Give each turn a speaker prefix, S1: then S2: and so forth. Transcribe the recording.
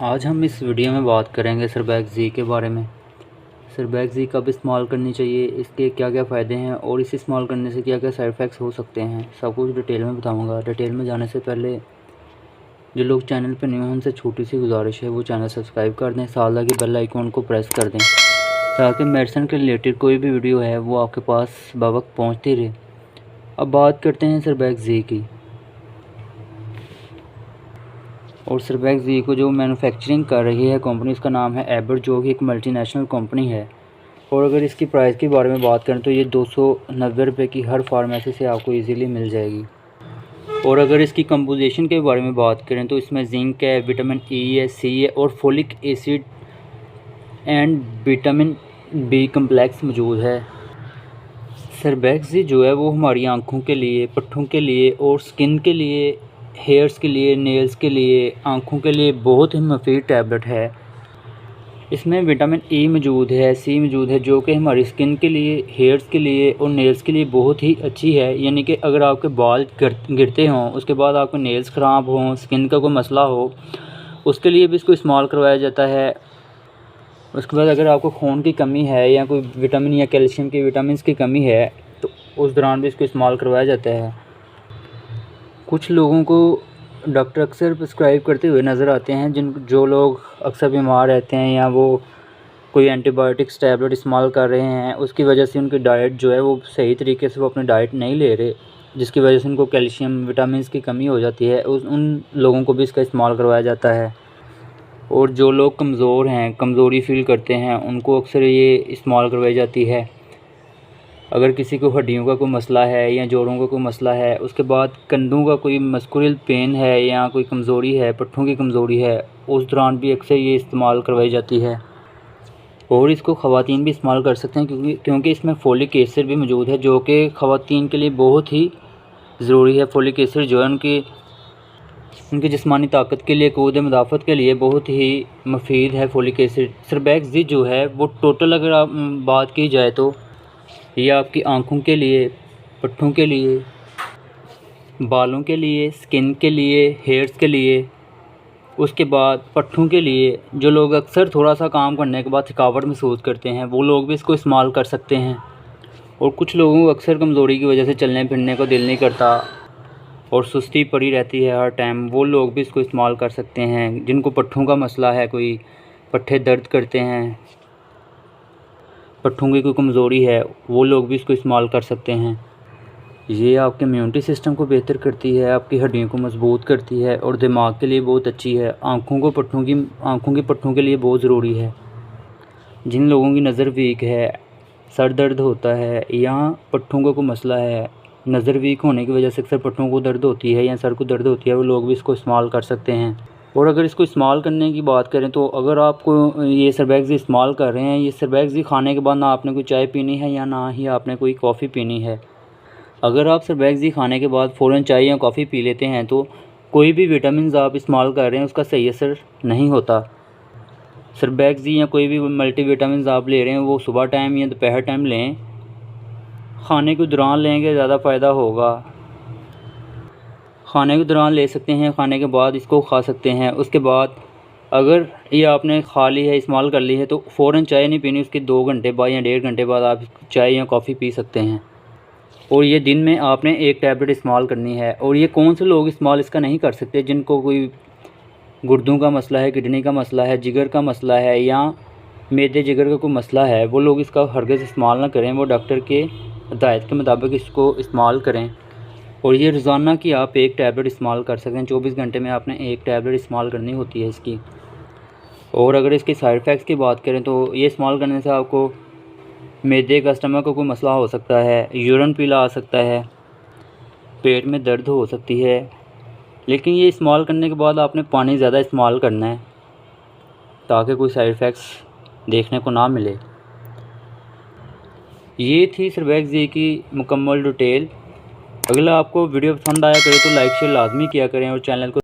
S1: आज हम इस वीडियो में बात करेंगे सरबैक ज़ी के बारे में। सरबैक ज़ी कब इस्तेमाल करनी चाहिए, इसके क्या क्या फ़ायदे हैं और इसे इस्तेमाल करने से क्या क्या साइड इफ़ेक्ट्स हो सकते हैं, सब कुछ डिटेल में बताऊंगा। डिटेल में जाने से पहले जो लोग चैनल पर न्यू हैं उनसे छोटी सी गुजारिश है, वो चैनल सब्सक्राइब कर दें, साथ लगे बेल आइकॉन को प्रेस कर दें ताकि मेडिसिन के रिलेटेड कोई भी वीडियो है वो आपके पास बवक्त पहुँचती रहे। अब बात करते हैं सरबैक ज़ी की। और सरबैक ज़ी को जो मैन्युफैक्चरिंग कर रही है कंपनी, उसका नाम है एबट, जो कि एक मल्टीनेशनल कंपनी है। और अगर इसकी प्राइस के बारे में बात करें तो ये 290 रुपये की हर फार्मेसी से आपको इजीली मिल जाएगी। और अगर इसकी कंपोजिशन के बारे में बात करें तो इसमें जिंक है, विटामिन ई है, सी है और folic acid and vitamin B complex मौजूद है। सरबैक ज़ी जो है वो हमारी आँखों के लिए, पट्ठों के लिए और स्किन के लिए, हेयर्स के लिए, नेल्स के लिए, आँखों के लिए बहुत ही मुफीद टैबलेट है। इसमें विटामिन ई मौजूद है, सी मौजूद है, जो कि हमारी स्किन के लिए, हेयर्स के लिए और नेल्स के लिए बहुत ही अच्छी है। यानी कि अगर आपके बाल गिरते हों, उसके बाद आपके नेल्स ख़राब हों, स्किन का कोई मसला हो, उसके लिए भी इसको इस्तेमाल करवाया जाता है। उसके बाद अगर आपको खून की कमी है या कोई विटामिन या कैल्शियम की, विटामिन की कमी है तो उस दौरान भी इसको इस्तेमाल करवाया जाता है। कुछ लोगों को डॉक्टर अक्सर प्रिस्क्राइब करते हुए नज़र आते हैं, जो लोग अक्सर बीमार रहते हैं या वो कोई एंटीबायोटिक्स टैबलेट इस्तेमाल कर रहे हैं, उसकी वजह से उनकी डाइट जो है वो सही तरीके से वो अपनी डाइट नहीं ले रहे, जिसकी वजह से उनको कैल्शियम, विटामिन की कमी हो जाती है। उन लोगों को भी इसका इस्तेमाल करवाया जाता है। और जो लोग कमज़ोर हैं, कमज़ोरी फील करते हैं, उनको अक्सर ये इस्तेमाल करवाई जाती है। अगर किसी को हड्डियों का कोई मसला है या जोड़ों का कोई मसला है, उसके बाद कंधों का कोई मस्कुलर पेन है या कोई कमज़ोरी है, पट्ठों की कमज़ोरी है, उस दौरान भी अक्सर ये इस्तेमाल करवाई जाती है। और इसको ख़वातीन भी इस्तेमाल कर सकते हैं क्योंकि इसमें फोलिक एसिड भी मौजूद है, जो कि ख़वातीन के लिए बहुत ही ज़रूरी है। फोलिक एसिड जो है उनकी जिस्मानी ताकत के लिए, क़ुव्वत मुदाफ़त के लिए बहुत ही मुफीद है फोलिक एसिड। सरबैक ज़ी जो है वो टोटल अगर आप बात की जाए तो ये आपकी आँखों के लिए, पट्ठों के लिए, बालों के लिए, स्किन के लिए, हेयर्स के लिए, उसके बाद पट्ठों के लिए। जो लोग अक्सर थोड़ा सा काम करने के बाद थकावट महसूस करते हैं, वो लोग भी इसको इस्तेमाल कर सकते हैं। और कुछ लोगों को अक्सर कमज़ोरी की वजह से चलने फिरने को दिल नहीं करता और सुस्ती पड़ी रहती है हर टाइम, वो लोग भी इसको इस्तेमाल कर सकते हैं। जिनको पट्ठों का मसला है, कोई पट्ठे दर्द करते हैं, पट्ठों की कोई कमज़ोरी है, वो लोग भी इसको इस्तेमाल कर सकते हैं। ये आपके इम्यूनिटी सिस्टम को बेहतर करती है, आपकी हड्डियों को मजबूत करती है और दिमाग के लिए बहुत अच्छी है। आँखों की पट्ठों के लिए बहुत ज़रूरी है। जिन लोगों की नज़र वीक है, सर दर्द होता है या पट्ठों का कोई मसला है, नज़र वीक होने की वजह से अक्सर पट्ठों को दर्द होती है या सर को दर्द होती है, वो लोग भी इसको इस्तेमाल कर सकते हैं। और अगर इसको इस्तेमाल करने की बात करें तो अगर आपको ये सरबैक ज़ी इस्तेमाल कर रहे हैं, ये सरबैक ज़ी खाने के बाद ना आपने कोई चाय पीनी है या ना ही आपने कोई कॉफ़ी पीनी है। अगर आप सरबैक ज़ी खाने के बाद फ़ौरन चाय या कॉफ़ी पी लेते हैं तो कोई भी विटामिन आप इस्तेमाल कर रहे हैं उसका सही असर नहीं होता। सरबैक ज़ी या कोई भी मल्टीविटामिन आप ले रहे हैं वो सुबह टाइम या दोपहर टाइम लें, खाने के दौरान लेंगे ज़्यादा फ़ायदा होगा। खाने के दौरान ले सकते हैं, खाने के बाद इसको खा सकते हैं। उसके बाद अगर ये आपने खा ली है, इस्तेमाल कर ली है, तो फ़ौरन चाय नहीं पीनी, उसके 2 घंटे बाद या 1.5 घंटे बाद आप चाय या कॉफ़ी पी सकते हैं। और ये दिन में आपने एक टैबलेट इस्तेमाल करनी है। और ये कौन से लोग इस्तेमाल इसका नहीं कर सकते? जिनको कोई गुर्दों का मसला है, किडनी का मसला है, जिगर का मसला है या मैदे जिगर का कोई मसला है, वो लोग इसका हरगिज़ इस्तेमाल ना करें। वो डॉक्टर के हिदायत के मुताबिक इसको इस्तेमाल करें। और ये रोज़ाना की आप एक टैबलेट इस्तेमाल कर सकते हैं। 24 घंटे में आपने एक टैबलेट इस्तेमाल करनी होती है इसकी। और अगर इसके साइड इफ़ेक्ट्स की बात करें तो ये इस्तेमाल करने से आपको मैदे का, स्टमक का कोई मसला हो सकता है, यूरिन पीला आ सकता है, पेट में दर्द हो सकती है। लेकिन ये इस्तेमाल करने के बाद आपने पानी ज़्यादा इस्तेमाल करना है ताकि कोई साइड इफ़ेक्ट्स देखने को ना मिले। ये थी सरबैक ज़ी की मुकम्मल डिटेल। अगला आपको वीडियो पसंद आया करे तो लाइक शेयर लाजमी किया करें और चैनल को